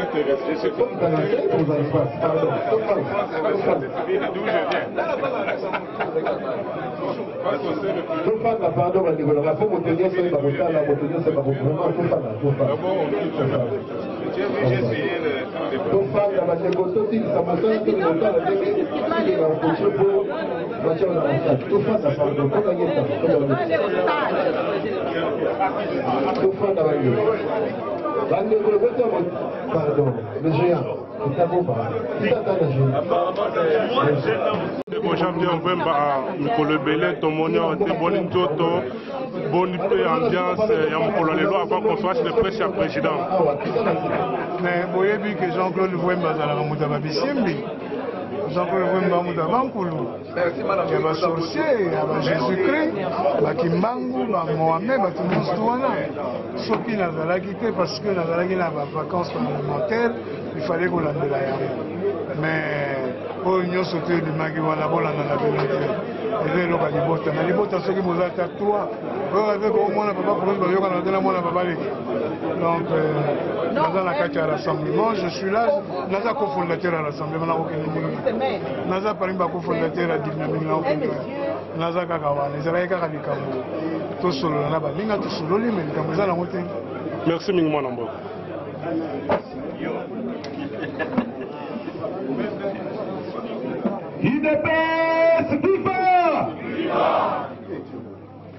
intéressé. Je suis pas intéressé pour un espace. Pardon. D'où je viens. Pardon, j'ai essayé pardon, le géant. Bonjour, Mikolo Belé, Tomonio, Bonne Toto, bonne paix, ambiance, et on peut aller loin avant qu'on fasse le presse à président. Mais vous voyez bien que Jean-Claude Wemba a la Moutaba Bissimbi. Jean-Claude Wemba Moutaba Nkoulou. Il y a des sorciers, il y a Jésus-Christ, Bakimbangu, Mohamed, Batumoustouana. Ce qui n'a pas quitté parce que n'a pas des vacances parlementaires, il fallait qu'on la mette. Mais pour l'union sauter du Magui, on a bon la vérité. Et là, il y a des bottes, ceux qui vous attaquent toi. Avec au moins, on n'a pas pour nous, on a pas. Donc, dans la carte à rassemblement, je suis là, Naza cofondateur à rassemblement, Naza Parimba cofondateur à Dynamique, Naza Kakawa, les Araïka Radikambo, tout solo, Naba, Linga, tout solo, mais il y a la moitié. Merci, Mingman Nambo. IDPS, viva!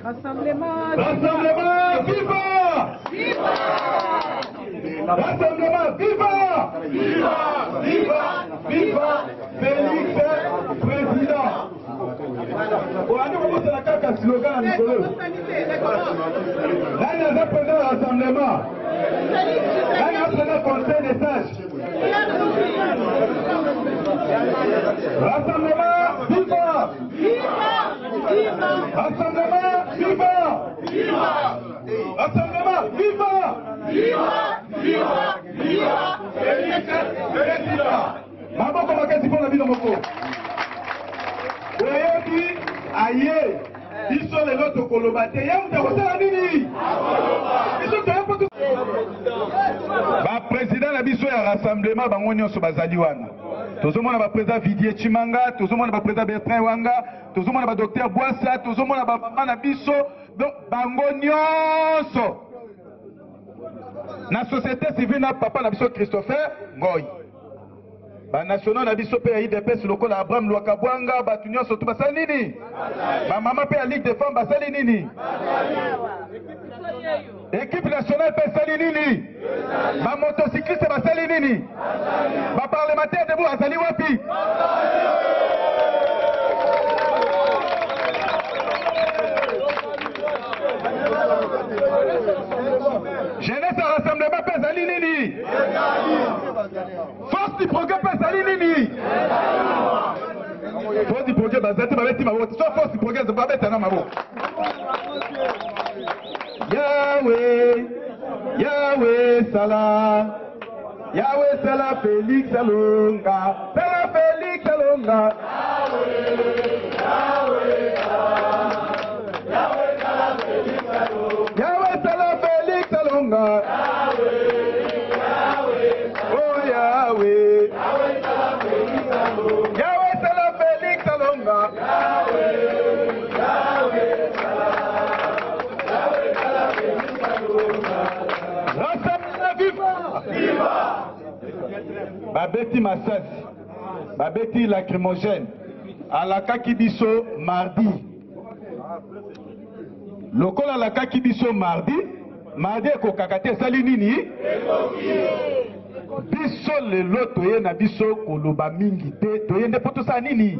Rassemblement, viva! Viva! Rassemblement, viva! Viva! Viva! Viva! Félix, président! On a dit que c'est la carte à slogan, Nicolas. Là, il y a un président rassemblement. Là, il y a un président conseil des sages. Rassemblement, viva! Viva! Viva! Rassemblement, viva! Viva! Rassemblement, viva! Viva! Viva! Viva! Félix, président! Maboko makasi pour la vie de Moko. Oyebi, aye, biso lelo tokoloba te, ya mutu akosala nini? Biso toyepo to. Ba président na biso ya rassemblement bango nyonso bazali wana. Tozomona ba président Vidier Chimanga, tozomona ba président Bertrand Wanga, tozomona ba docteur Boissa, tozomona ba mama na biso, donc bango nyonso. Na société civile na papa na biso Christopher Ngoy. Ba national na biso pe IDPS lokola Abraham Lwakabwanga batu nyonso to basali nini? Ba mama pe ya Ligue des femmes basali nini? Équipe nationale pe sali nini? Ba motocycliste basali nini? Ba parlementaire debout basali wapi? Jeunesse à rassemblement pe sali nini? Force du progrès pe sali nini? Force du progrès bazati babeti maboko. So force du progrès babeta na maboko. Yahweh, Yahweh Salah, Yahweh Salah Félix Alonga, Salah Félix Alonga. Yahweh, Yahweh Salah, Yahweh Salah Félix Alonga, Yahweh Salah Félix Alonga. Oh Yahweh, Yahweh Salah Félix Alonga, Yahweh Salah Félix Alonga. Babeti Massasi, Babeti lacrymogène, Alaka Kibiso mardi. Lokola Alaka Kibiso mardi, mardi ekokakate sali nini? Biso lelo toye na biso koloba mingi te, toye nde poto sa nini?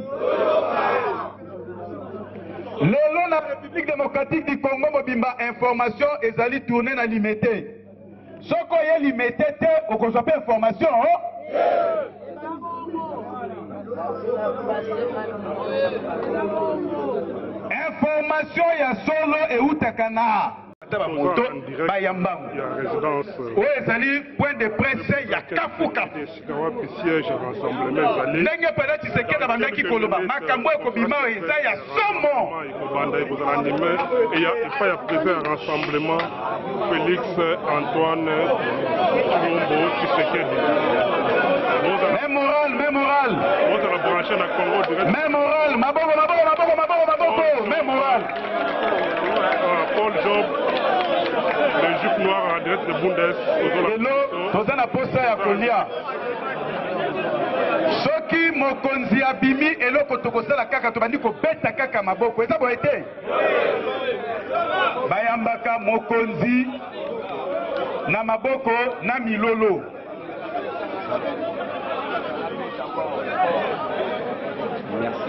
Lelo na République démocratique du Congo mobimba information ezali tourner na limité. Soko ye limité te okozwa pe information information ya solo eutaka na ta ba moto ba yambango oyo ezali point de presse ya kafuka siège rassemblement ezali ndenge mpena Tshisekedi abandaki koloba makambo ekobima eza ya somo ekobanda ekozala ndime epai ya président ya rassemblement Félix Antoine Tshilombo Tshisekedi. Même moral. Vous allez brancher dans Congo direct. Même moral. Maboko. Même moral. Paul Job, le juif noir en direct de Bundes. Nous avons posta ya kolia. Soki mokonzi abimi eloko tokosala kaka tobandi kobeta kaka maboko. Eza boye te. Bayambaka mokonzi na maboko na milolo.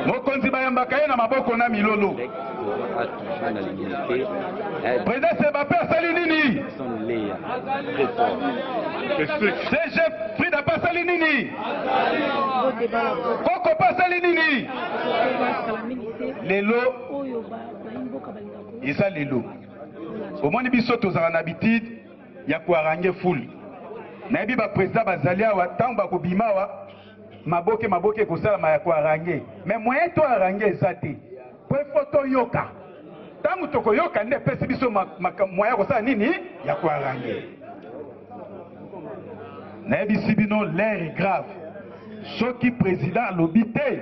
Mokonzi bayambaka ye na maboko na milolo. Président Sebape asali nini? CG Frida pa asali nini? Koko pa asali nini? Lelo eza lelo. Omoni biso tozala na habitude ya koarange foule. Nayebi ba président bazali awa tango bakobima awa maboke kosala ya koarange. Mais moyen to arange eza te. Po foto yoka. Tango tokoyoka nde pesi biso moyen kosala nini ya koarange. Nayebi si bino l'air est grave. Soki président alobi te.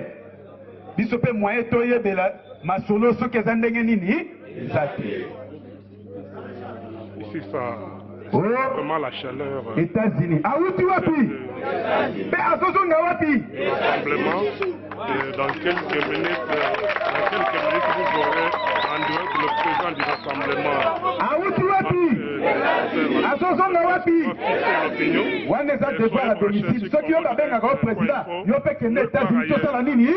Biso pe moyen to yebela masolo soki eza ndenge nini eza te. Ici ça vraiment la chaleur. États-Unis. Aouti wapi? Mais à Sosonga wapi? Simplement, dans quelques minutes, vous aurez en direct le président du rassemblement. Aouti wapi? À Sosonga wapi? Wane za devoir à domicile. Ceux qui ont la benga au président, yo pe kende États-Unis to sala nini?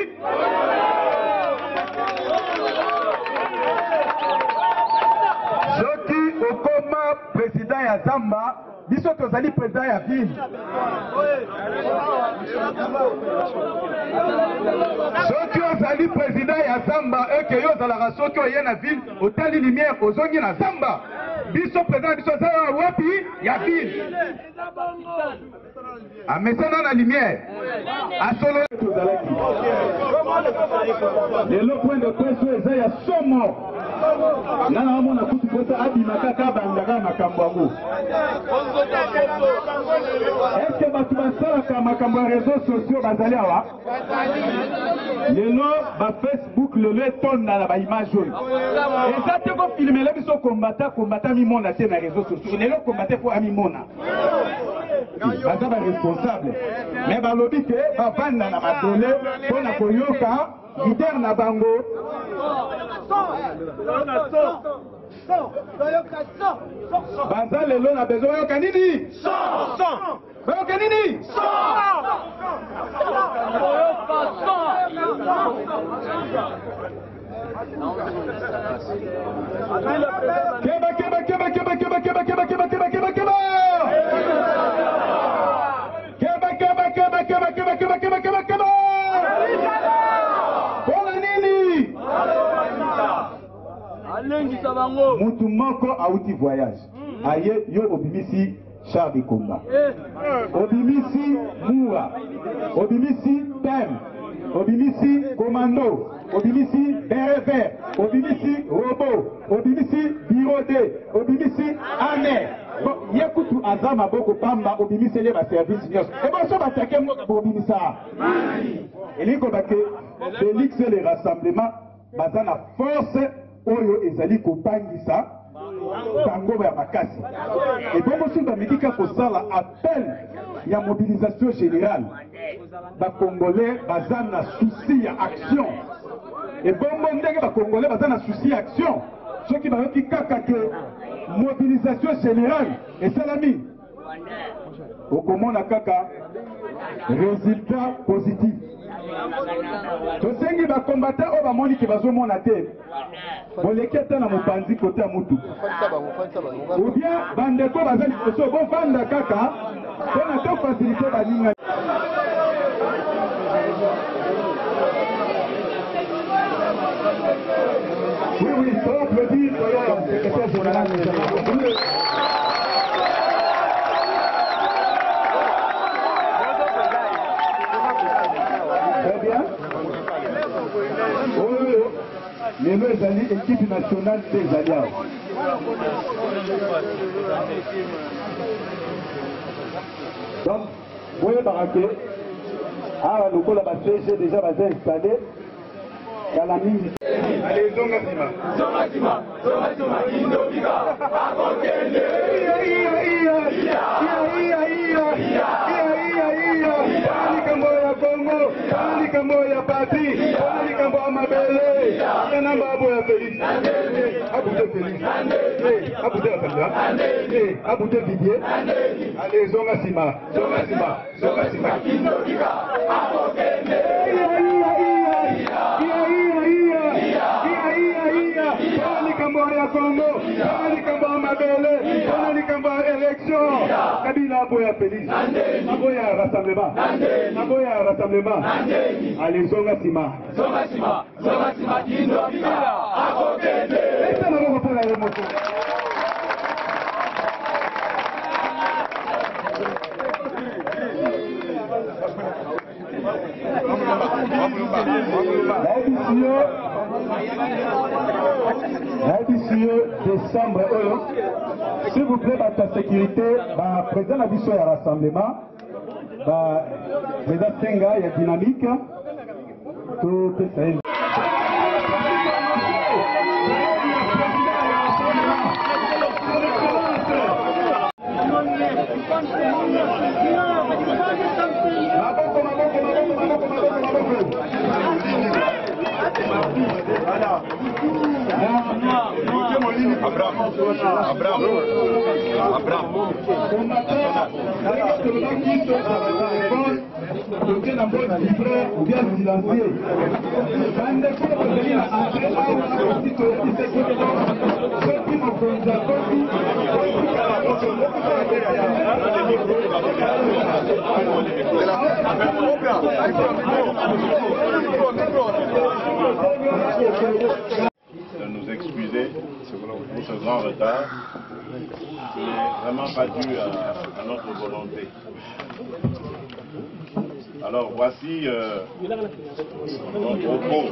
Soki okoma président ya Zamba, biso tozali président ya ville. Soki ozali président ya Zamba eke yo ozalaka soki oye na ville otali lumière ozongi na Zamba. Biso président biso zala wapi ya ville. Amesana na lumière. Asolo tozalaki. Lelo point de presse eza ya somo. Nana mona kutu pota abima kaka bandaka makambo yango. Est-ce que batu basalaka makambo ya réseaux sociaux bazali awa? Lelo ba Facebook lelo etonda na ba image oyo. Eza te ko filmer le biso kombata mimona te na réseaux sociaux. Lelo kombata po amimona. Baza ba responsable. Mais balobi ke bavanda na matole pona koyoka leader na bango. Baza lelo na besoin yoka nini? Bayoka nini? Keba. Mutu moko auti voyage. Aye yo obimisi char de combat. Obimisi Moura. Obimisi Tem. Obimisi Commando. Obimisi BRV. Obimisi Robot. Obimisi Birode. Obimisi Ane. Yekutu azama boko pamba obimisi le ba service nyos. E bo so batake obimisa. Eliko bake Félix le rassemblement bazana force oyo ezali kopangisa tango ya makasi. Et bon aussi bamidika kosala appel ya mobilisation générale. Ba Congolais bazana souci ya action. Et bon ndenge ba Congolais bazana souci ya action. Ceux qui va qui kaka que mobilisation générale et salami. Au komona kaka résultat positif. Tosengi ba combattant o ba moni ke bazomona te. Boleketa na mopanzi kote ya mutu. Ou bien bandeko bazali koso bon vanda kaka pona to faciliter ba ninga. Oui, ça applaudit, secrétaire général. lelo ezali équipe nationale des alliances. Donc boyebaka ke awa lokola basiège déjà baza installé kala mingi. Allez, zonga sima. Zonga sima. Zonga sima. Indobika. Akokende. Likambo ya Congo. Likambo ya Pati. Likambo ya Mabele. Namba abo ya Félix. Abute Félix. Abute Atala. Abute Didier. Allez, zonga sima. Zonga sima. Zonga sima. Indobika. Akokende. Likambo ya Congo, likambo ya Mabele, likambo ya élection. Kabila abo ya Félix, abo ya rassemblement, abo ya rassemblement. Allez, zonga sima. Zonga sima, zonga sima, Indobika, akokende. Esa na moko pona ye moko. Décembre, s'il vous plaît, la sécurité, président de la rassemblement, président Senga, il y a dynamique, tout est ça. De nous excuser pour ce grand retard, ce n'est vraiment pas dû à notre volonté. Alors voici mon propos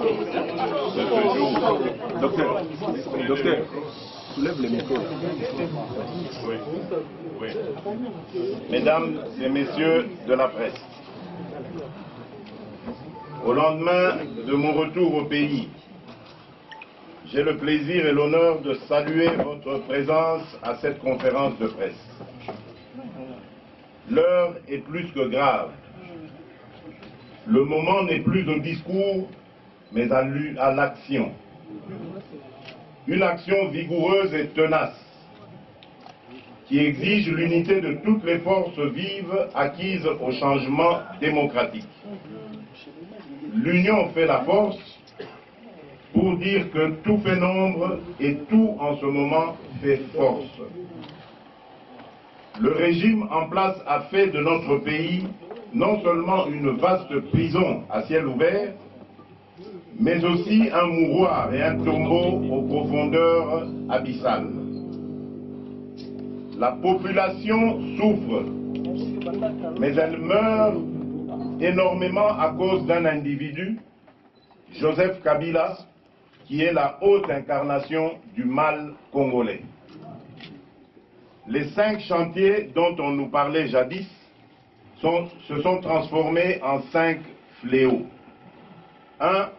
de ce jour. Docteur, soulève le micro. Oui, oui. Mesdames et messieurs de la presse, au lendemain de mon retour au pays, j'ai le plaisir et l'honneur de saluer votre présence à cette conférence de presse. L'heure est plus que grave. Le moment n'est plus au discours, mais à l'action. Une action vigoureuse et tenace, qui exige l'unité de toutes les forces vives acquises au changement démocratique. L'union fait la force, pour dire que tout fait nombre et tout en ce moment fait force. Le régime en place a fait de notre pays non seulement une vaste prison à ciel ouvert, mais aussi un mouroir et un tombeau aux profondeurs abyssales. La population souffre, mais elle meurt énormément à cause d'un individu, Joseph Kabila, qui est la haute incarnation du mal congolais. Les 5 chantiers dont on nous parlait jadis se sont transformés en 5 fléaux. 1.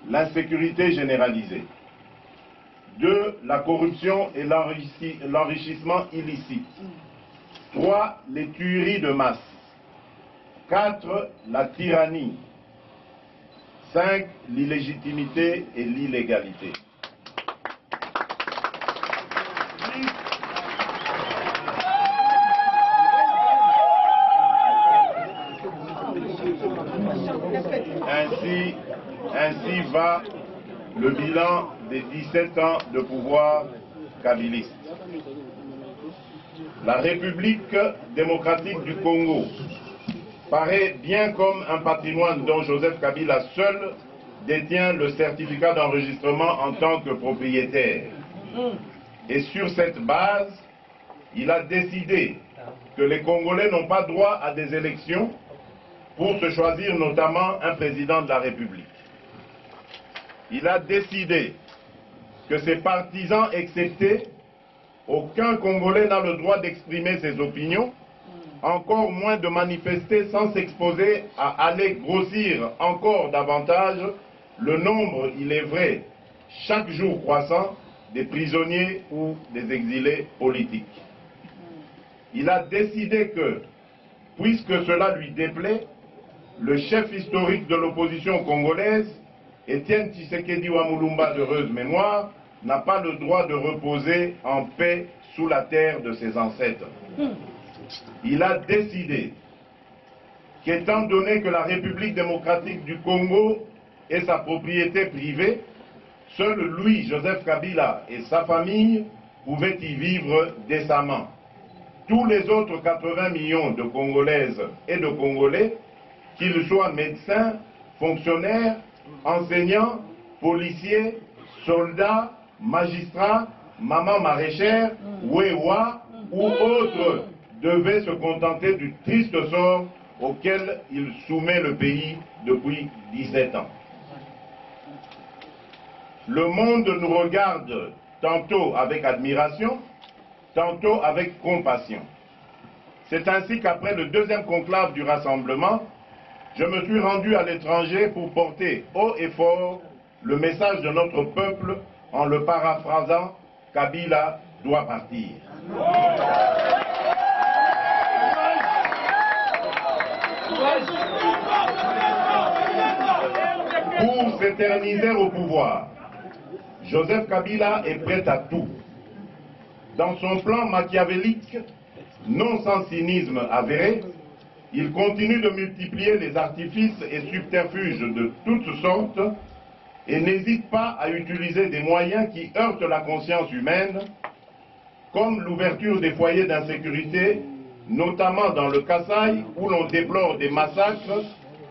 L'insécurité généralisée. 2. La corruption et l'enrichissement illicite. 3. Les tueries de masse. 4. La tyrannie. 5. L'illégitimité et l'illégalité. Ainsi va le bilan des 17 ans de pouvoir kabiliste. La République démocratique du Congo paraît bien comme un patrimoine dont Joseph Kabila seul détient le certificat d'enregistrement en tant que propriétaire. Et sur cette base, il a décidé que les Congolais n'ont pas droit à des élections pour se choisir notamment un président de la République. Il a décidé que ses partisans exceptés, aucun Congolais n'a le droit d'exprimer ses opinions, encore moins de manifester sans s'exposer à aller grossir encore davantage le nombre, il est vrai, chaque jour croissant, des prisonniers ou des exilés politiques. Il a décidé que, puisque cela lui déplaît, le chef historique de l'opposition congolaise, Étienne Tshisekedi Wamulumba d'heureuse mémoire, n'a pas le droit de reposer en paix sous la terre de ses ancêtres. Il a décidé qu'étant donné que la République démocratique du Congo est sa propriété privée, seul lui, Joseph Kabila, et sa famille pouvaient y vivre décemment. Tous les autres 80 millions de Congolaises et de Congolais, qu'ils soient médecins, fonctionnaires, enseignants, policiers, soldats, magistrats, mamans maraîchères, ouéwa ou autres, devaient se contenter du triste sort auquel il soumet le pays depuis 17 ans. Le monde nous regarde tantôt avec admiration, tantôt avec compassion. C'est ainsi qu'après le deuxième conclave du rassemblement, je me suis rendu à l'étranger pour porter haut et fort le message de notre peuple en le paraphrasant, Kabila doit partir. Pour s'éterniser au pouvoir, Joseph Kabila est prêt à tout. Dans son plan machiavélique, non sans cynisme avéré, il continue de multiplier les artifices et subterfuges de toutes sortes et n'hésite pas à utiliser des moyens qui heurtent la conscience humaine, comme l'ouverture des foyers d'insécurité, notamment dans le Kasaï, où l'on déplore des massacres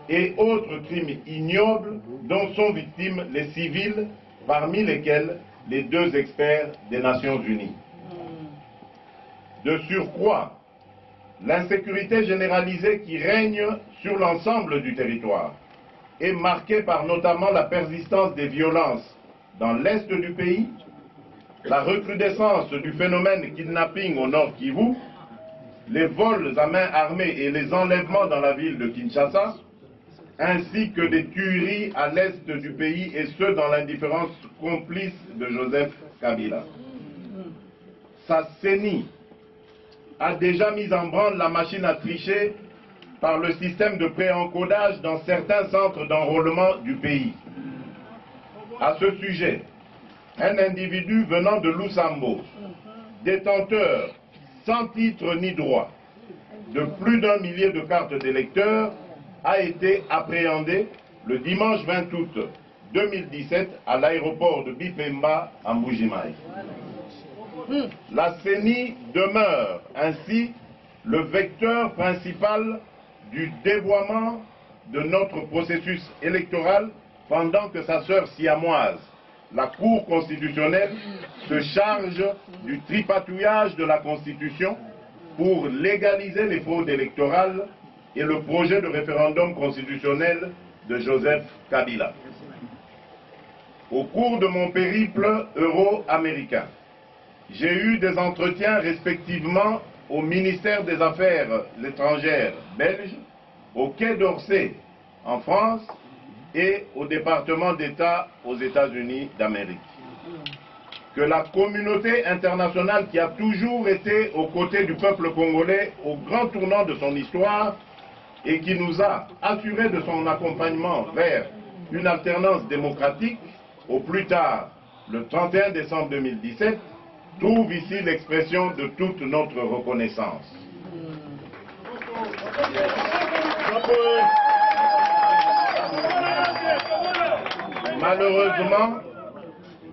et autres crimes ignobles dont sont victimes les civils, parmi lesquels les 2 experts des Nations Unies. De surcroît, l'insécurité généralisée qui règne sur l'ensemble du territoire est marquée par notamment la persistance des violences dans l'est du pays, la recrudescence du phénomène kidnapping au nord Kivu, les vols à main armée et les enlèvements dans la ville de Kinshasa, ainsi que des tueries à l'est du pays et ce dans l'indifférence complice de Joseph Kabila. Sa CENI a déjà mis en branle la machine à tricher par le système de préencodage dans certains centres d'enrôlement du pays. À ce sujet, un individu venant de Lusambo, détenteur sans titre ni droit de plus d'1 millier de cartes d'électeurs, a été appréhendé le dimanche 20 août 2017 à l'aéroport de Bipemba à Mbujimaï. La CENI demeure ainsi le vecteur principal du dévoiement de notre processus électoral pendant que sa sœur siamoise, la Cour constitutionnelle, se charge du tripatouillage de la Constitution pour légaliser les fraudes électorales et le projet de référendum constitutionnel de Joseph Kabila. Au cours de mon périple euro-américain, j'ai eu des entretiens respectivement au ministère des Affaires étrangères belge, au Quai d'Orsay en France et au département d'État aux États-Unis d'Amérique. Que la communauté internationale qui a toujours été aux côtés du peuple congolais au grand tournant de son histoire et qui nous a assuré de son accompagnement vers une alternance démocratique, au plus tard le 31 décembre 2017, trouve ici l'expression de toute notre reconnaissance.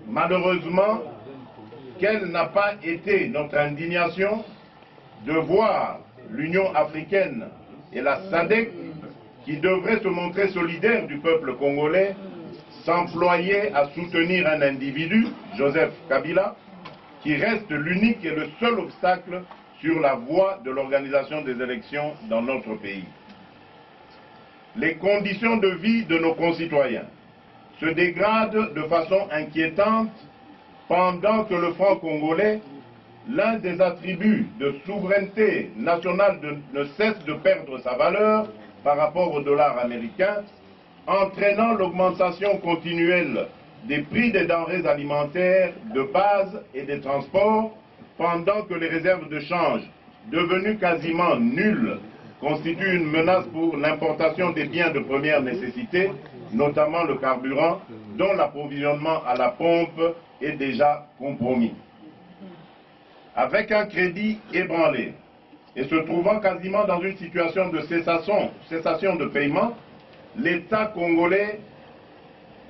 Malheureusement, quelle n'a pas été notre indignation de voir l'Union africaine et la SADC, qui devraient se montrer solidaires du peuple congolais, s'employer à soutenir un individu, Joseph Kabila, qui reste l'unique et le seul obstacle sur la voie de l'organisation des élections dans notre pays. Les conditions de vie de nos concitoyens se dégradent de façon inquiétante pendant que le franc congolais, l'un des attributs de souveraineté nationale, ne cesse de perdre sa valeur par rapport au dollar américain, entraînant l'augmentation continuelle des prix des denrées alimentaires de base et des transports, pendant que les réserves de change, devenues quasiment nulles, constituent une menace pour l'importation des biens de première nécessité, notamment le carburant, dont l'approvisionnement à la pompe est déjà compromis. Avec un crédit ébranlé et se trouvant quasiment dans une situation de cessation de paiement, l'État congolais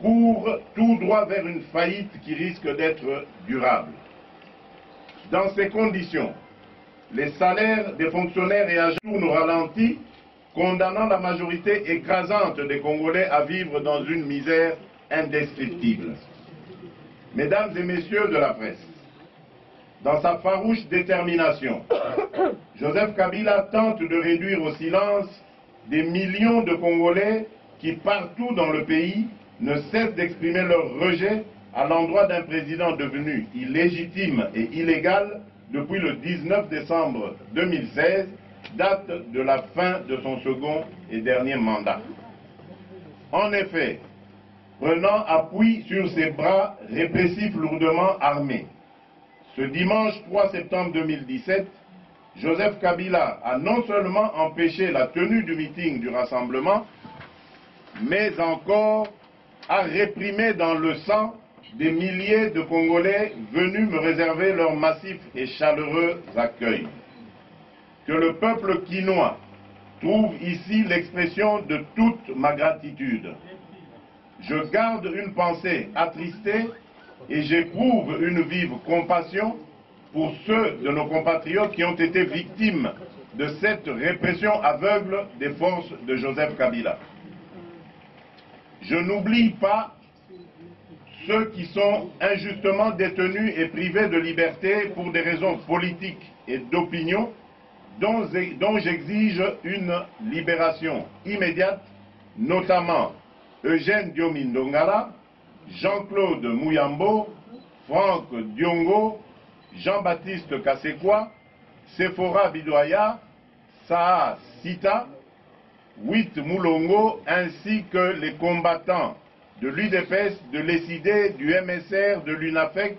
court tout droit vers une faillite qui risque d'être durable. Dans ces conditions, les salaires des fonctionnaires et agents tournent au ralenti, condamnant la majorité écrasante des Congolais à vivre dans une misère indescriptible. Mesdames et messieurs de la presse, dans sa farouche détermination, Joseph Kabila tente de réduire au silence des millions de Congolais qui, partout dans le pays, ne cessent d'exprimer leur rejet à l'endroit d'un président devenu illégitime et illégal depuis le 19 décembre 2016, date de la fin de son second et dernier mandat. En effet, prenant appui sur ses bras répressifs lourdement armés, ce dimanche 3 septembre 2017, Joseph Kabila a non seulement empêché la tenue du meeting du rassemblement, mais encore a réprimé dans le sang des milliers de Congolais venus me réserver leur massif et chaleureux accueil. Que le peuple quinois trouve ici l'expression de toute ma gratitude. Je garde une pensée attristée et j'éprouve une vive compassion pour ceux de nos compatriotes qui ont été victimes de cette répression aveugle des forces de Joseph Kabila. Je n'oublie pas ceux qui sont injustement détenus et privés de liberté pour des raisons politiques et d'opinion, dont j'exige une libération immédiate, notamment Eugène Diomindongala, Jean-Claude Mouyambo, Franck Diongo, Jean-Baptiste Kasekwa, Sephora Bidoya, Saha Sita, Wit Moulongo, ainsi que les combattants de l'UDPS, de l'ESID, du MSR, de l'UNAFEC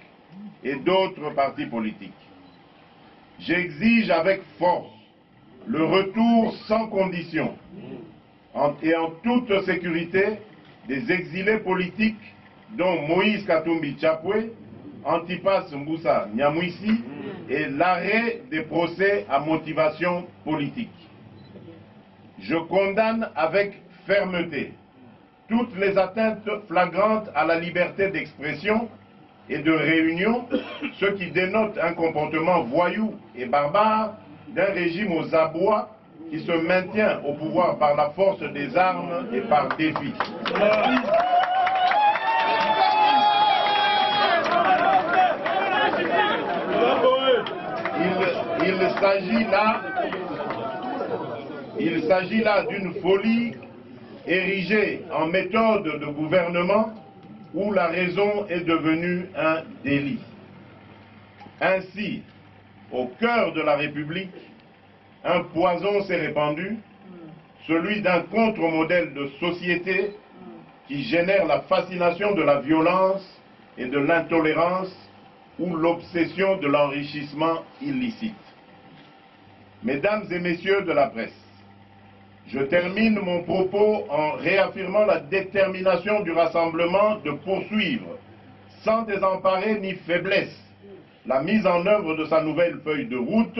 et d'autres partis politiques. J'exige avec force le retour sans condition et en toute sécurité des exilés politiques dont Moïse Katumbi Tchapwe, Antipas Mbusa Nyamwisi et l'arrêt des procès à motivation politique. Je condamne avec fermeté toutes les atteintes flagrantes à la liberté d'expression et de réunion, ce qui dénote un comportement voyou et barbare d'un régime aux abois qui se maintient au pouvoir par la force des armes et par défi. Il s'agit là d'une folie érigée en méthode de gouvernement où la raison est devenue un délit. Ainsi, au cœur de la République, un poison s'est répandu, celui d'un contre-modèle de société qui génère la fascination de la violence et de l'intolérance ou l'obsession de l'enrichissement illicite. Mesdames et messieurs de la presse, je termine mon propos en réaffirmant la détermination du rassemblement de poursuivre, sans désemparer ni faiblesse, la mise en œuvre de sa nouvelle feuille de route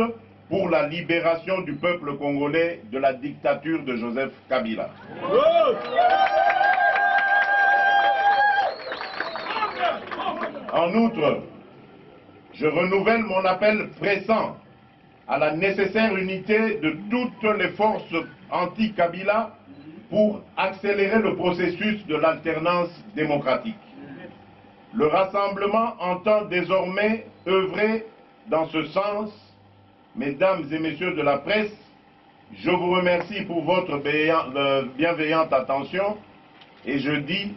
pour la libération du peuple congolais de la dictature de Joseph Kabila. En outre, je renouvelle mon appel pressant à la nécessaire unité de toutes les forces anti-Kabila pour accélérer le processus de l'alternance démocratique. Le rassemblement entend désormais œuvrer dans ce sens. Mesdames et messieurs de la presse, je vous remercie pour votre bienveillante attention et je dis,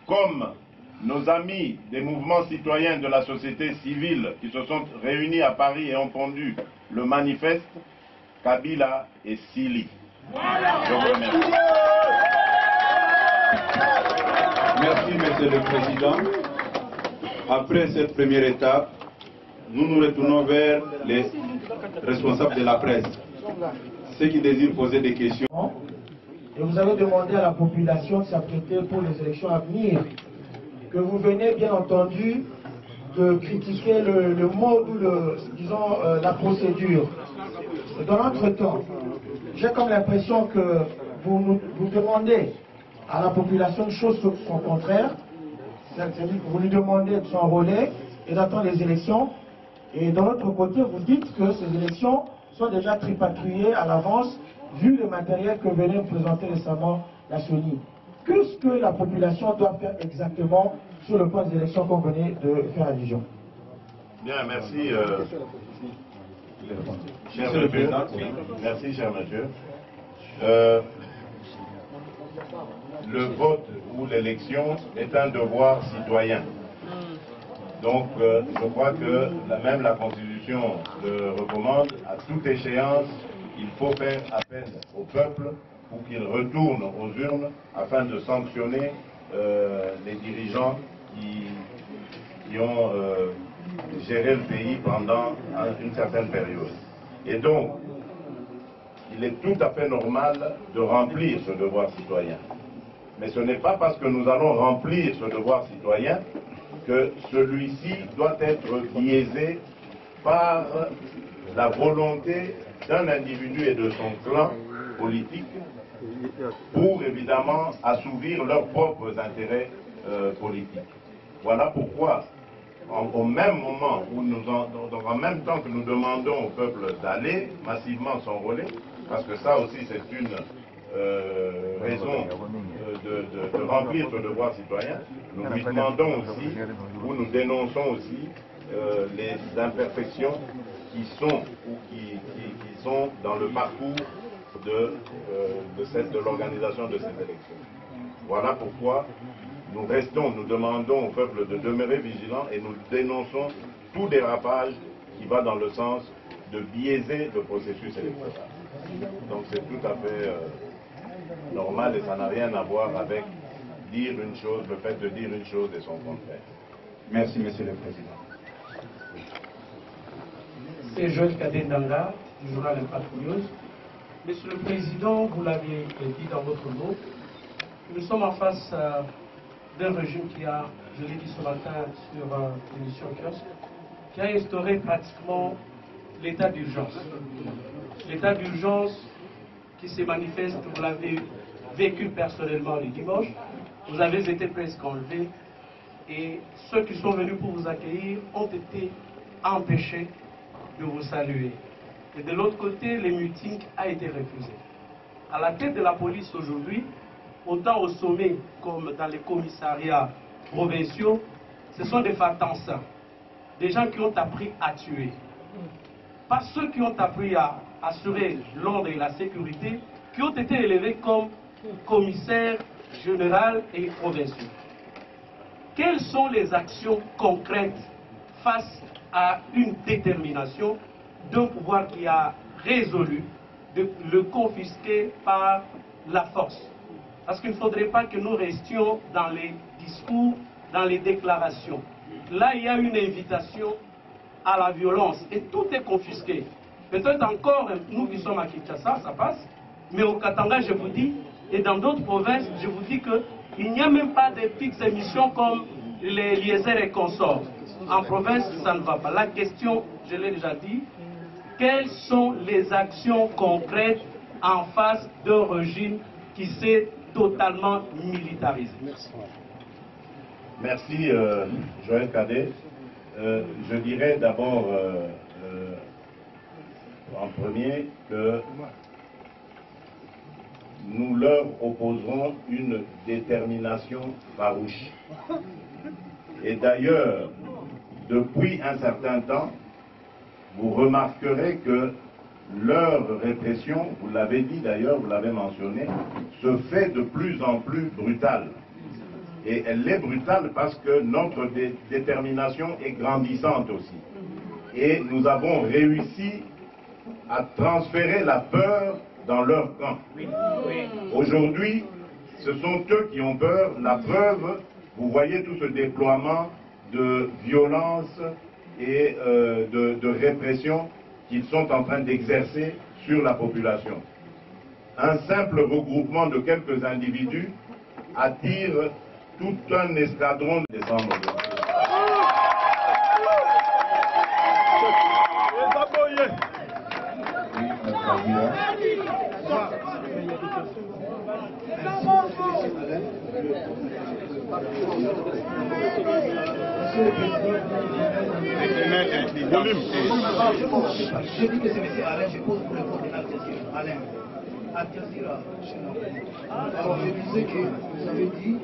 comme nos amis des mouvements citoyens de la société civile qui se sont réunis à Paris et ont pondu le manifeste Kabila et Sili. Je vous remercie. Merci, Monsieur le Président. Après cette première étape, nous nous retournons vers les responsables de la presse, ceux qui désirent poser des questions. Et vous avez demandé à la population de s'apprêter pour les élections à venir, que vous venez bien entendu de critiquer le mode ou disons, la procédure. Dans l'entretemps, j'ai comme l'impression que vous demandez à la population une chose son contraire, c'est-à-dire que vous lui demandez de s'enrôler et d'attendre les élections, et de l'autre côté, vous dites que ces élections sont déjà tripatouillées à l'avance, vu le matériel que venait de présenter récemment la CENI. Qu'est-ce que la population doit faire exactement sur le point des élections qu'on venait de faire allusion? Bien, merci. Cher monsieur. Merci, cher monsieur. Le vote ou l'élection est un devoir citoyen. Donc, je crois que même la Constitution le recommande. À toute échéance, il faut faire appel au peuple pour qu'il retourne aux urnes afin de sanctionner les dirigeants qui ont géré le pays pendant une certaine période. Et donc, il est tout à fait normal de remplir ce devoir citoyen. Mais ce n'est pas parce que nous allons remplir ce devoir citoyen que celui-ci doit être biaisé par la volonté d'un individu et de son clan politique pour évidemment assouvir leurs propres intérêts politiques. Voilà pourquoi, au même moment où en même temps que nous demandons au peuple d'aller massivement s'enrôler, parce que ça aussi c'est une raison de remplir ce devoir citoyen, nous lui demandons aussi, ou nous dénonçons aussi les imperfections qui sont dans le parcours de l'organisation de ces élections. Voilà pourquoi nous demandons au peuple de demeurer vigilant et nous dénonçons tout dérapage qui va dans le sens de biaiser le processus électoral. Donc c'est tout à fait normal et ça n'a rien à voir avec dire une chose, le fait de dire une chose et son contraire. Merci, Monsieur le Président. C'est Joël Kadendanga, du journal Impact News. Monsieur le Président, vous l'avez dit dans votre mot, nous sommes en face d'un régime qui a, je l'ai dit ce matin sur l'émission Kiosque, qui a instauré pratiquement l'état d'urgence. L'état d'urgence qui se manifeste, vous l'avez vécu personnellement le dimanche, vous avez été presque enlevés et ceux qui sont venus pour vous accueillir ont été empêchés de vous saluer. Et de l'autre côté, le meeting a été refusé. À la tête de la police aujourd'hui, autant au sommet comme dans les commissariats provinciaux, ce sont des fantassins, des gens qui ont appris à tuer. Pas ceux qui ont appris à assurer l'ordre et la sécurité, qui ont été élevés comme commissaires généraux et provinciaux. Quelles sont les actions concrètes face à une détermination d'un pouvoir qui a résolu de le confisquer par la force? Parce qu'il ne faudrait pas que nous restions dans les discours, dans les déclarations. Là, il y a une invitation à la violence et tout est confisqué. Peut-être encore, nous qui sommes à Kinshasa, ça passe, mais au Katanga, je vous dis, et dans d'autres provinces, je vous dis qu'il n'y a même pas de petites émissions comme les Liézers et consorts. En province, ça ne va pas. La question, je l'ai déjà dit, quelles sont les actions concrètes en face d'un régime qui s'est totalement militarisé? Merci Joël Cadet. Je dirais d'abord en premier que nous leur opposerons une détermination farouche. Et d'ailleurs, depuis un certain temps, vous remarquerez que leur répression, vous l'avez dit d'ailleurs, vous l'avez mentionné, se fait de plus en plus brutale. Et elle est brutale parce que notre détermination est grandissante aussi. Et nous avons réussi à transférer la peur dans leur camp. Aujourd'hui, ce sont eux qui ont peur. La preuve, vous voyez tout ce déploiement de violence et de répression qu'ils sont en train d'exercer sur la population. Un simple regroupement de quelques individus attire tout un escadron de décembre. Je dis que c'est M. Alain, je pose pour le compte de Alain. Alors je disais que vous avez dit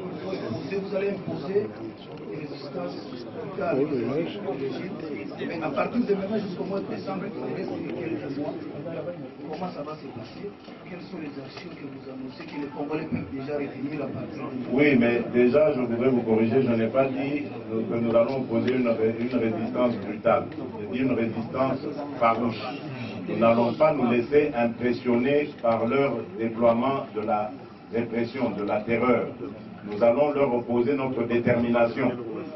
que vous allez imposer des résistances mais à partir de maintenant jusqu'au mois de décembre, il reste quelques mois. Comment ça va se passer? Quelles sont les actions que vous annoncez que les Congolais peuvent déjà retenir à partir de... Oui, mais déjà je voudrais vous corriger, je n'ai pas dit que nous allons opposer une résistance brutale, j'ai dit une résistance farouche. Nous n'allons pas nous laisser impressionner par leur déploiement de la répression, de la terreur. Nous allons leur opposer notre détermination.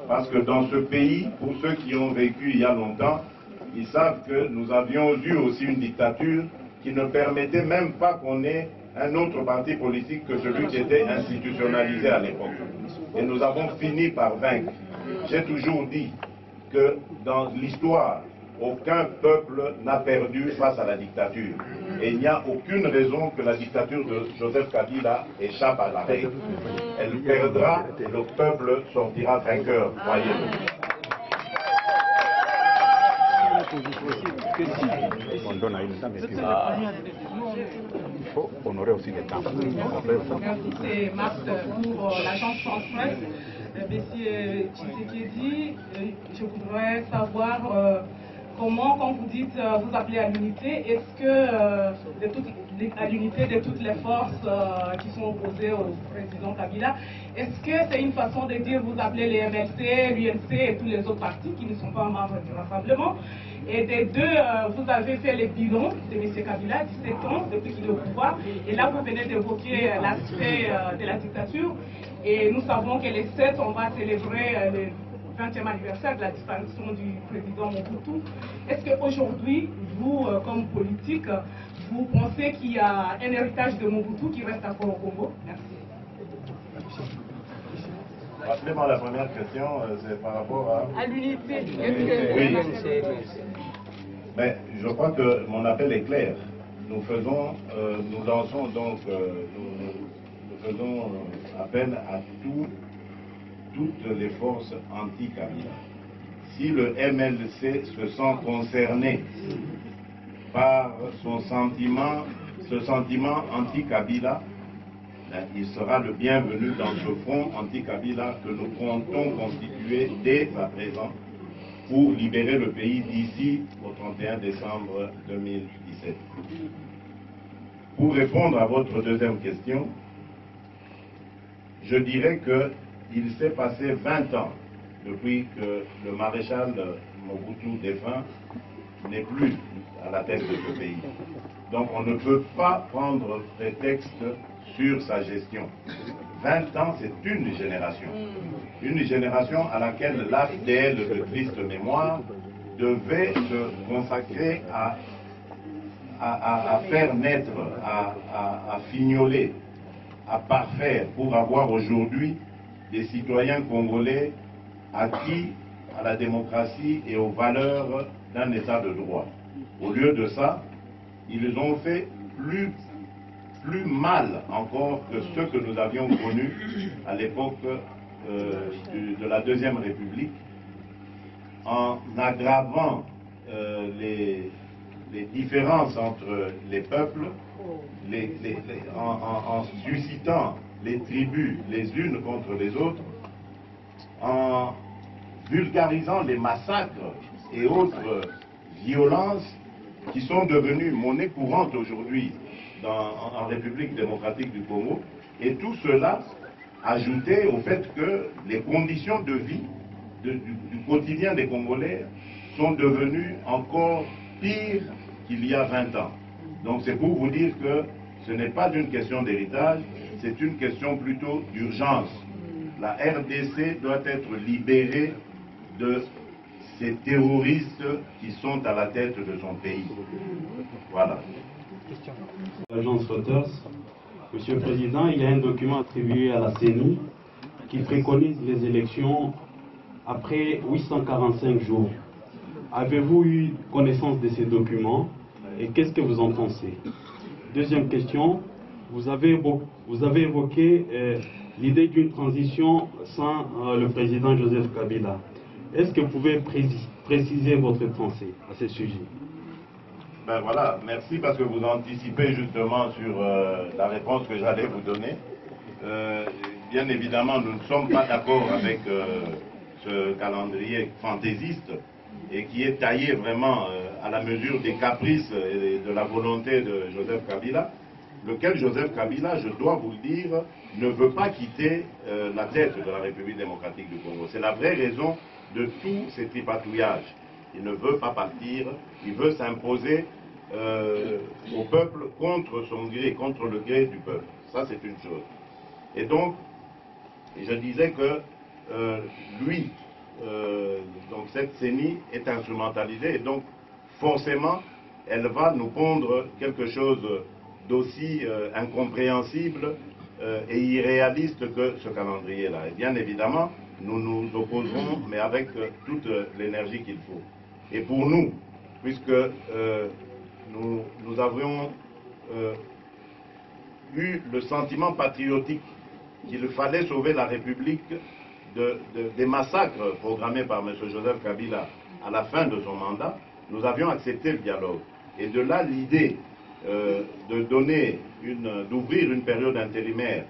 Parce que dans ce pays, pour ceux qui ont vécu il y a longtemps, ils savent que nous avions eu aussi une dictature qui ne permettait même pas qu'on ait un autre parti politique que celui qui était institutionnalisé à l'époque. Et nous avons fini par vaincre. J'ai toujours dit que dans l'histoire, aucun peuple n'a perdu face à la dictature. Et il n'y a aucune raison que la dictature de Joseph Kabila échappe à la règle. Elle perdra et le peuple sortira vainqueur, croyez-le. Il faut honorer aussi les temps. C'est Marthe pour l'agence France Presse. Monsieur Tshisekedi, je voudrais savoir comment, quand vous dites, vous appelez à l'unité, est-ce que à l'unité de toutes les forces qui sont opposées au président Kabila, est-ce que c'est une façon de dire vous appelez les MLC, l'UNC et tous les autres partis qui ne sont pas membres du rassemblement? Et des deux, vous avez fait le bilan de M. Kabila, 17 ans depuis qu'il est au pouvoir, et là vous venez d'évoquer l'aspect de la dictature, et nous savons que les 7, on va célébrer le 20e anniversaire de la disparition du président Mobutu. Est-ce qu'aujourd'hui, vous, comme politique, vous pensez qu'il y a un héritage de Mobutu qui reste encore au Congo? Merci. Rappelez-moi la première question, c'est par rapport à... À l'unité. Oui. Mais je crois que mon appel est clair. Nous faisons, nous lançons donc, nous faisons appel à toutes les forces anti-Kabila. Si le MLC se sent concerné par ce sentiment anti-Kabila, il sera le bienvenu dans ce front anti-Kabila que nous comptons constituer dès à présent pour libérer le pays d'ici au 31 décembre 2017. Pour répondre à votre deuxième question, je dirais qu'il s'est passé 20 ans depuis que le maréchal Mobutu défunt n'est plus à la tête de ce pays. Donc on ne peut pas prendre prétexte sur sa gestion. 20 ans, c'est une génération. Une génération à laquelle l'AFDL de triste mémoire devait se consacrer à faire naître, à fignoler, à parfaire pour avoir aujourd'hui des citoyens congolais acquis à la démocratie et aux valeurs d'un état de droit. Au lieu de ça, ils ont fait plus mal encore que ce que nous avions connu à l'époque de la Deuxième République, en aggravant les différences entre les peuples, en suscitant les tribus les unes contre les autres, en vulgarisant les massacres et autres violences qui sont devenues monnaie courante aujourd'hui en République démocratique du Congo. Et tout cela ajouter au fait que les conditions de vie du quotidien des Congolais sont devenues encore pires qu'il y a 20 ans. Donc c'est pour vous dire que ce n'est pas une question d'héritage, c'est une question plutôt d'urgence. La RDC doit être libérée de ces terroristes qui sont à la tête de son pays. Voilà. L'agence Reuters. Monsieur le Président, il y a un document attribué à la CENI qui préconise les élections après 845 jours. Avez-vous eu connaissance de ces documents et qu'est-ce que vous en pensez? Deuxième question, vous avez évoqué l'idée d'une transition sans le président Joseph Kabila. Est-ce que vous pouvez préciser votre pensée à ce sujet? Ben voilà, merci parce que vous anticipez justement sur la réponse que j'allais vous donner. Bien évidemment, nous ne sommes pas d'accord avec ce calendrier fantaisiste et qui est taillé vraiment à la mesure des caprices et de la volonté de Joseph Kabila, lequel Joseph Kabila, je dois vous le dire, ne veut pas quitter la tête de la République démocratique du Congo. C'est la vraie raison de tous ces tripatouillages. Il ne veut pas partir, il veut s'imposer au peuple contre son gré, contre le gré du peuple. Ça, c'est une chose. Et donc, je disais que lui, donc cette CENI est instrumentalisée et donc forcément, elle va nous pondre quelque chose d'aussi incompréhensible et irréaliste que ce calendrier-là. Et bien évidemment, nous nous opposerons, mais avec toute l'énergie qu'il faut. Et pour nous, puisque nous avions eu le sentiment patriotique qu'il fallait sauver la République des massacres programmés par M. Joseph Kabila à la fin de son mandat, nous avions accepté le dialogue. Et de là, l'idée d'ouvrir une période intérimaire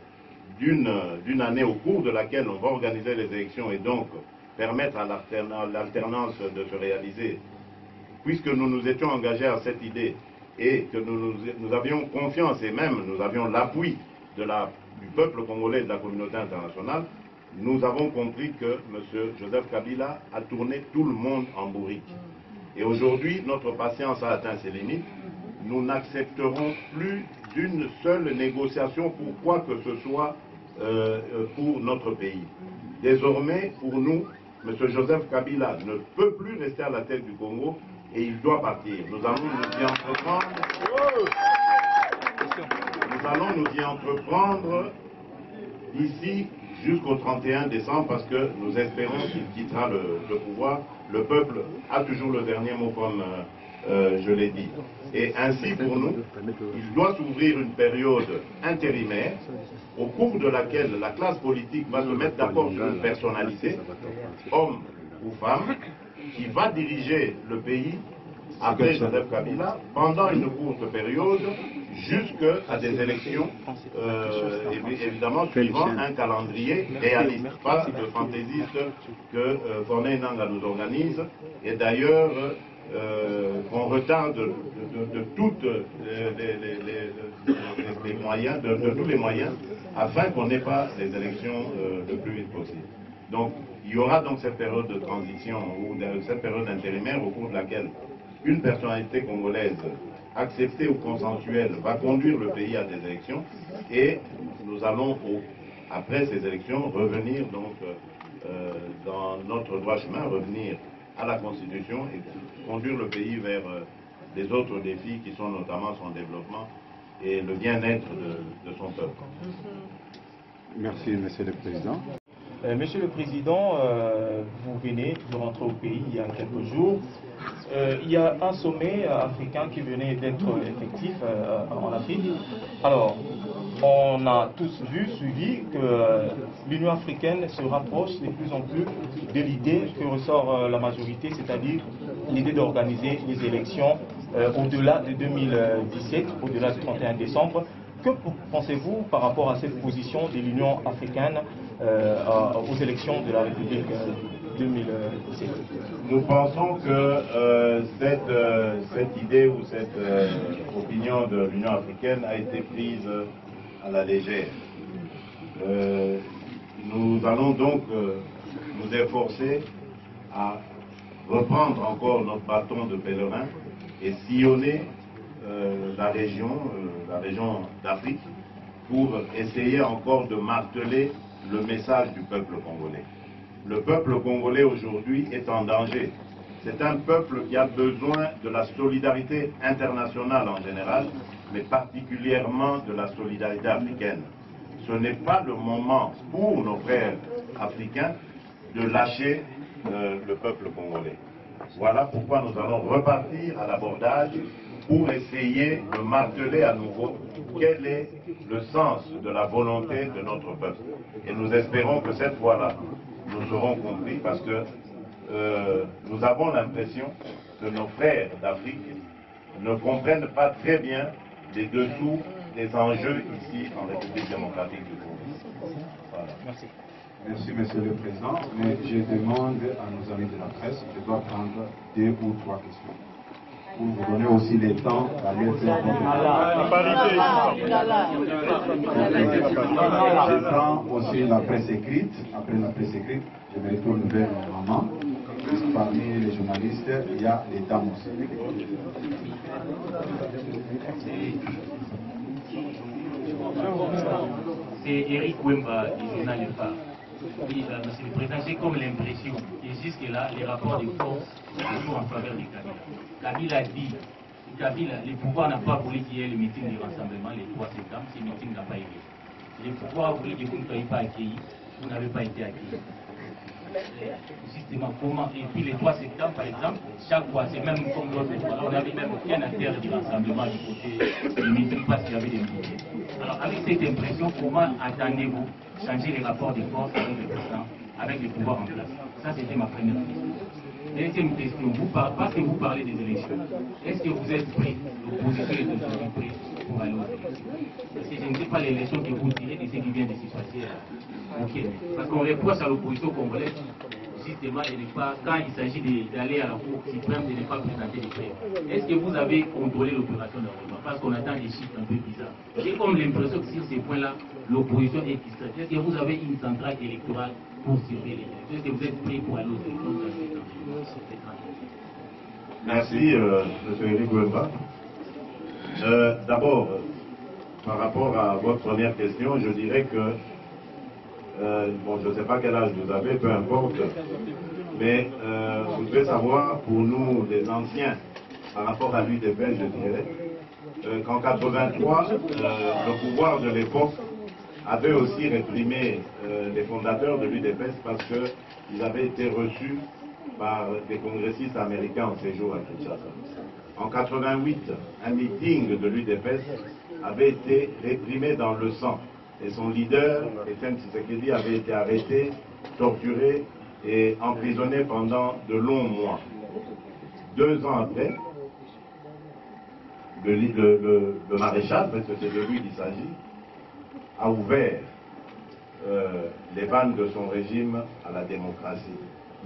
d'une année au cours de laquelle on va organiser les élections et donc permettre à l'alternance de se réaliser, puisque nous nous étions engagés à cette idée et que nous avions confiance et même nous avions l'appui du peuple congolais et de la communauté internationale, nous avons compris que M. Joseph Kabila a tourné tout le monde en bourrique. Et aujourd'hui, notre patience a atteint ses limites. Nous n'accepterons plus d'une seule négociation pour quoi que ce soit pour notre pays. Désormais, pour nous, M. Joseph Kabila ne peut plus rester à la tête du Congo et il doit partir. Nous allons nous y entreprendre d'ici jusqu'au 31 décembre parce que nous espérons qu'il quittera le pouvoir. Le peuple a toujours le dernier mot comme je l'ai dit. Et ainsi pour nous, il doit s'ouvrir une période intérimaire au cours de laquelle la classe politique va se mettre d'accord sur une personnalité, homme ou femme, qui va diriger le pays après Joseph Kabila pendant une courte période jusqu'à des élections, évidemment suivant un calendrier réaliste, pas de fantaisiste que Corneille Nangaa nous organise, et d'ailleurs qu'on retarde de tous les moyens, afin qu'on n'ait pas les élections le plus vite possible. Donc, il y aura donc cette période de transition, ou cette période intérimaire au cours de laquelle une personnalité congolaise acceptée ou consensuelle va conduire le pays à des élections, et nous allons, après ces élections, revenir donc dans notre droit chemin, revenir à la Constitution et conduire le pays vers les autres défis qui sont notamment son développement et le bien-être de son peuple. Merci, Monsieur le Président. Monsieur le Président, vous venez de rentrer au pays il y a quelques jours. Il y a un sommet africain qui venait d'être effectif en Afrique. Alors, on a tous suivi que l'Union africaine se rapproche de plus en plus de l'idée que ressort la majorité, c'est-à-dire l'idée d'organiser les élections au-delà de 2017, au-delà du 31 décembre. Que pensez-vous par rapport à cette position de l'Union africaine aux élections de la République 2017? Nous pensons que cette idée ou cette opinion de l'Union africaine a été prise à la légère. nous allons donc nous efforcer à reprendre encore notre bâton de pèlerin et sillonner la région d'Afrique pour essayer encore de marteler le message du peuple congolais. Le peuple congolais aujourd'hui est en danger. C'est un peuple qui a besoin de la solidarité internationale en général, mais particulièrement de la solidarité africaine. Ce n'est pas le moment pour nos frères africains de lâcher le peuple congolais. Voilà pourquoi nous allons repartir à l'abordage pour essayer de marteler à nouveau quel est le sens de la volonté de notre peuple. Et nous espérons que cette fois-là, nous aurons compris parce que nous avons l'impression que nos frères d'Afrique ne comprennent pas très bien les dessous des enjeux ici en République démocratique du Congo. Voilà. Merci. Merci, Monsieur le Président. Mais je demande à nos amis de la presse, je dois prendre 2 ou 3 questions. Pour vous donner aussi le temps d'aller faire Je prends aussi la presse écrite. Après la presse écrite, je me retourne vers ma maman. Parmi les journalistes, il y a les dames aussi. C'est Eric Wemba du journal Le Phare. Oui, Monsieur le Président, j'ai comme l'impression que jusque-là, les rapports de force sont en faveur de Kabila. Kabila a dit, le pouvoir n'a pas voulu qu'il y ait le meeting de rassemblement le 3 septembre, ce meeting n'a pas eu lieu. Le pouvoir a voulu que vous ne soyez pas accueillis, vous n'avez pas été accueillis. Justement, comment? Et puis le 3 septembre, par exemple, chaque fois, c'est même comme l'autre fois, on avait même aucun acteur du rassemblement du côté du meeting parce qu'il y avait des meetings. Alors, avec cette impression, comment attendez-vous changer les rapports de force avec le président, avec le pouvoir en place? Ça, c'était ma première question. Deuxième question, parce que vous parlez des élections, est-ce que vous êtes prêts, l'opposition est aujourd'hui prête pour aller aux élections? Parce que je ne sais pas l'élection que vous direz de ce qui vient de se passer. Ok, parce qu'on reproche à l'opposition congolaise, justement, quand il s'agit d'aller à la Cour suprême, de ne pas présenter des preuves. Est-ce que vous avez contrôlé l'opération d'enrôlement? Parce qu'on attend des chiffres un peu bizarres. J'ai comme l'impression que sur ces points-là, l'opposition est distraite. Est-ce que vous avez une centrale électorale pour surveiller les élections? Est-ce que vous êtes prêt pour aller aux élections dans ces temps? Merci, M. Eric Wemba. D'abord, par rapport à votre première question, je dirais que bon, je ne sais pas quel âge vous avez, peu importe, mais vous devez savoir, pour nous, les anciens, par rapport à l'UDPS, je dirais, qu'en 83, le pouvoir de l'époque avait aussi réprimé les fondateurs de l'UDPS parce qu'ils avaient été reçus par des congressistes américains en séjour à Kinshasa. En 88, un meeting de l'UDPS avait été réprimé dans le sang. Et son leader, Etienne Tshisekedi, avait été arrêté, torturé et emprisonné pendant de longs mois. 2 ans après, le maréchal, parce que c'est de lui qu'il s'agit, a ouvert les vannes de son régime à la démocratie.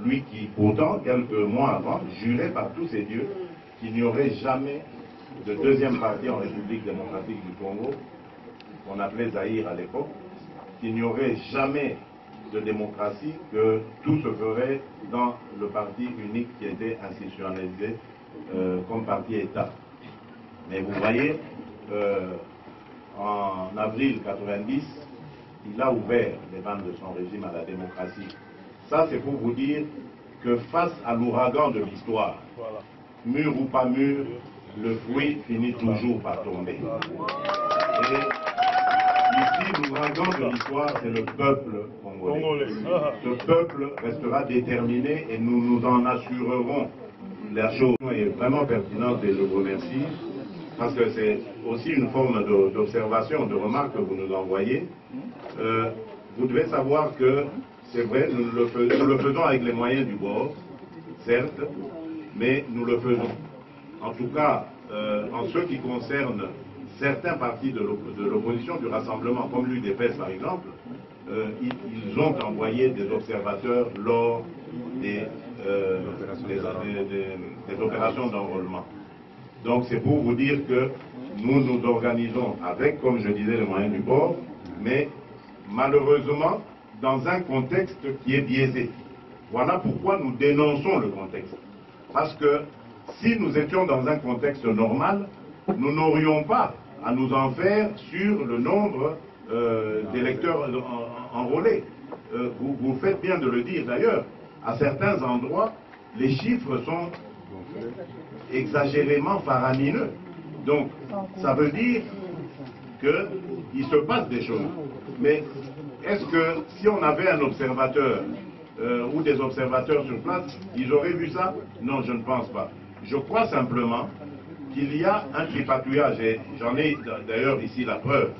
Lui qui, pourtant, quelques mois avant, jurait par tous ses dieux qu'il n'y aurait jamais de deuxième parti en République démocratique du Congo, qu'on appelait Zaïre à l'époque, qu'il n'y aurait jamais de démocratie, que tout se ferait dans le parti unique qui était institutionnalisé comme parti État. Mais vous voyez, en avril 90, il a ouvert les vannes de son régime à la démocratie. Ça, c'est pour vous dire que face à l'ouragan de l'histoire, mûr ou pas mûr, le fruit finit toujours par tomber. Et ici, l'ouragan de l'histoire, c'est le peuple congolais. Ce peuple restera déterminé et nous nous en assurerons. La chose est vraiment pertinente et je vous remercie, parce que c'est aussi une forme d'observation, de remarque que vous nous envoyez. Vous devez savoir que c'est vrai, nous le faisons avec les moyens du bord, certes, mais nous le faisons. En tout cas, en ce qui concerne certains partis de l'opposition, du rassemblement, comme l'UDPS par exemple, ils ont envoyé des observateurs lors des opérations d'enrôlement. Donc c'est pour vous dire que nous nous organisons avec, comme je disais, les moyens du bord, mais malheureusement, dans un contexte qui est biaisé. Voilà pourquoi nous dénonçons le contexte. Parce que si nous étions dans un contexte normal, nous n'aurions pas à nous en faire sur le nombre d'électeurs enrôlés. Vous faites bien de le dire d'ailleurs. À certains endroits, les chiffres sont exagérément faramineux. Donc, ça veut dire qu'il se passe des choses. Mais est-ce que si on avait un observateur ou des observateurs sur place, ils auraient vu ça? Non, je ne pense pas. Je crois simplement qu'il y a un tripatouillage, et j'en ai d'ailleurs ici la preuve.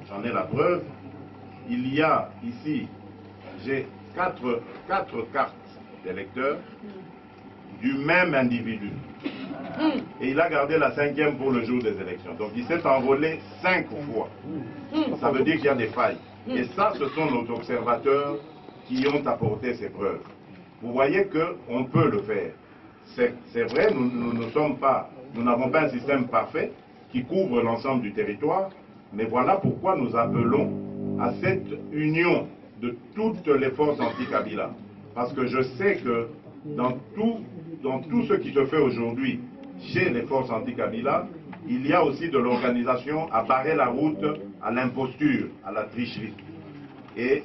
J'en ai la preuve. Il y a ici, j'ai quatre cartes d'électeurs du même individu. Et il a gardé la 5e pour le jour des élections. Donc il s'est enrôlé 5 fois. Ça veut dire qu'il y a des failles. Et ça, ce sont nos observateurs qui ont apporté ces preuves. Vous voyez qu'on peut le faire. C'est vrai, nous n'avons pas un système parfait qui couvre l'ensemble du territoire, mais voilà pourquoi nous appelons à cette union de toutes les forces anti-Kabila. Parce que je sais que dans tout ce qui se fait aujourd'hui chez les forces anti-Kabila, il y a aussi de l'organisation à barrer la route à l'imposture, à la tricherie. Et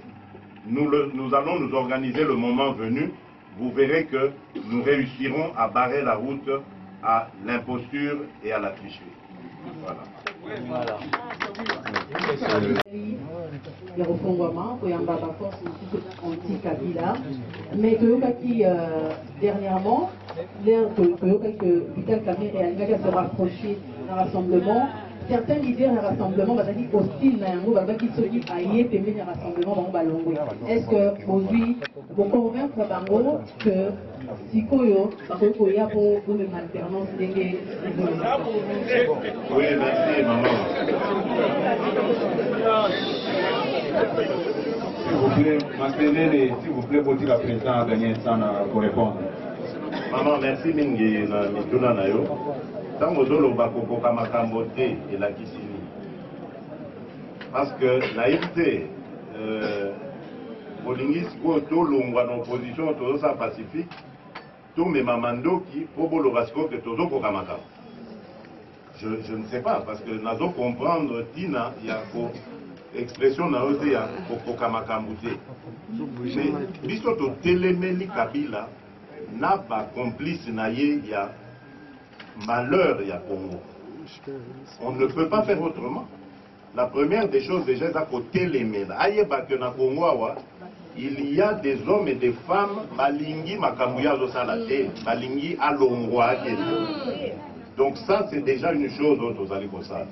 nous allons nous organiser le moment venu. Vous verrez que nous réussirons à barrer la route à l'imposture et à la tricherie. Voilà. Ya kofongwama koyamba ba force anti-Kabila, mais toyokaki dernièrement l'air toyokaki que Vital Kamerhe alingaki se rapprocher d'un rassemblement. Certains leaders d'un rassemblement bazaki hostile na yango bazaki soki aye pembeni ya rassemblement bango balongwe. Est-ce que aujourd'hui vous convaincre bango que sikoyo bakoki koya po bomema alternance ndenge? Oui, merci maman. S'il vous plaît, Makelele, s'il vous plaît, pour dire la présidente a gagné un temps pour répondre. Maman, merci mingi na mituna na yo. Tango zoloba kokoka makambo te elakisi nini. Parce que naïveté, bolingi sikoyo tolongwa na opposition tozosa pacifique, tomema mandoki po boloba sikoyo ke tozokoka makambo. Je ne sais pas, parce que nazo comprendre tina ya ko expression na ose ya kokoka makambo te. Mais biso to telemeli Kabila na ba complice na ye ya malheur ya Congo. On ne peut pas faire autrement. La première des choses déjà c'est ko telemela. Ayeba que na Congo awa il y a des hommes et des femmes balingi makambo ya zo sala te, balingi alongwa akeli. Donc ça, c'est déjà une chose dont vous allez ça.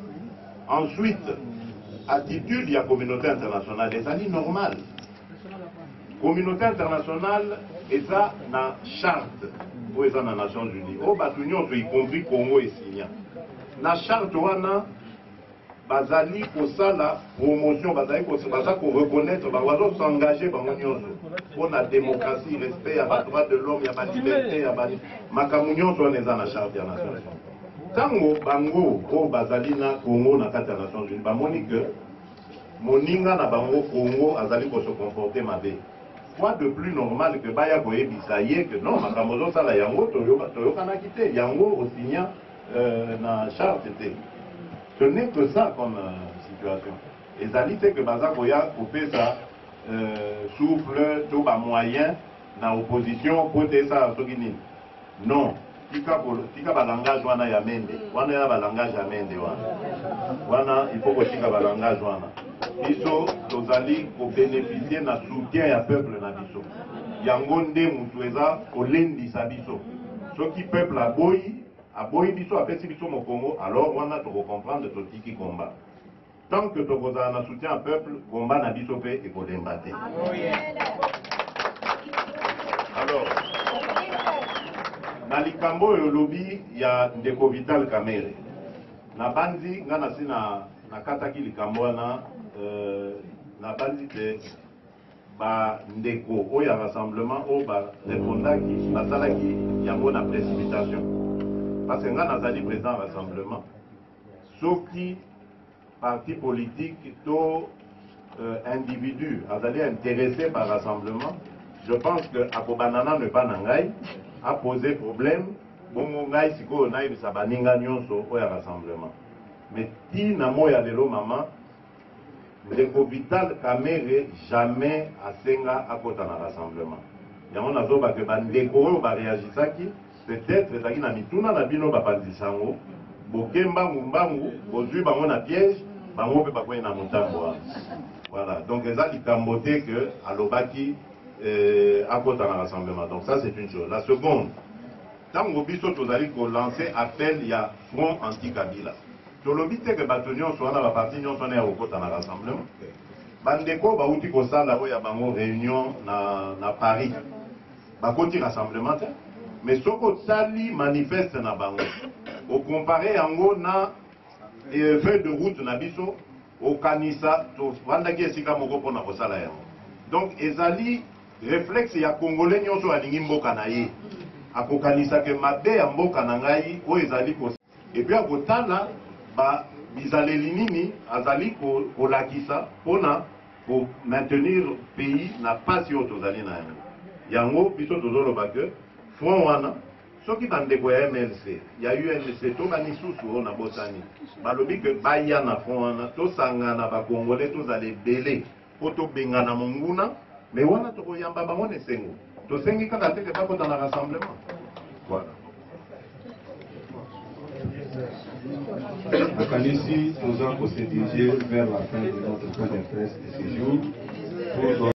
Ensuite, attitude de la communauté internationale, c'est ça normal. Communauté internationale, et ça, dans charte, ou ça dans les Nations Unies. Au Batunion, y compris Congo et Signa. La charte, on a bazali pour ça la promotion, bazali pour reconnaître, bazali s'engager pour la démocratie, respect, à la droit de l'homme, à la liberté, à la makamunion, on est dans la charte des Nations Unies. Tango bango o bazali na Congo na kati ya Nations Unies bamoni que moninga na bango Congo azali ko se comporter mabe. Quoi de plus normal que baya koyebisa ye que non makambo zosala yango toyokanaki te yango osinya na charte te. Ce n'est que ça comme situation. Ezali te que baza koya kopesa souffle to ba moyen na opposition pour te ça soki nini. Non. Tika balangage wana ya mende wana ya balangage ya mende wana il faut que tika balangage wana biso tozali ko bénéficier na soutien ya peuple na biso yango nde mutu eza kolendisa biso soki peuple aboyi biso apesi biso mokongo alors wana toko comprendre totiki combat tant que tokozala na soutien ya peuple combat na biso pe ekolemba te. Alors na likambo yo lobi ya ndeko Vital Kamerhe na banzi nga nasi na kataki likambo wana na banzi te ba ndeko oyo ya rassemblement oyo ba répondaki basalaki yango na précipitation parce que nga nazali président rassemblement soki parti politique to individu intéressé par rassemblement, je pense que Akobanana ne pas nangai a posé problème. Bon, ngai siko na ibisa baninga nyonso oya rassemblement. Mais ti na moya lelo maman, ndeko Vital Kamerhe jamais asenga akota na rassemblement. Yango nazoba ke bandeko oyo ba réagisaki peut-être ezaki na mituna na bino bapanzisango boke mbangu bozwi bango na piège bango mpe bakwei na motambo wana. Voilà, donc eza likambo te que alobaki akota na rassemblement. Donc ça c'est une chose. La seconde, tango biso tozali ko lancer appel ya front anti-Kabila. Tolobi te ke bato nyonso wana baparti nyonso na ya kokota na rassemblement. Bandeko bauti kosala oyo ya bango réunion na Paris. Bakoti rassemblement te. Mais soko sali manifeste na bango. Au comparé yango na feuille de route na biso au kanisa to vandaki esika moko pona kosala yango. Donc ezali réflexe ya congolais nyonso alingi mboka na ye. Akokanisa ke mabe ya mboka na ngai o ezali ko. Et puis akotala ba bizaleli nini azali ko lakisa pona pour maintenir pays na pasi oyo tozali na yango. Yango biso tozoloba ke front wana soki bandeko ya MLC ya UNC to banisusu oyo na botani balobi ke baya na front wana tosangana bakongole tozala ebele po tobengana monguna mais wana tokoyamba bango na esengo tosengi kaka te ke bakota na rassemblement. Voilà. Nakanisi, nous allons se diriger vers la fin de notre point de presse de ce jour.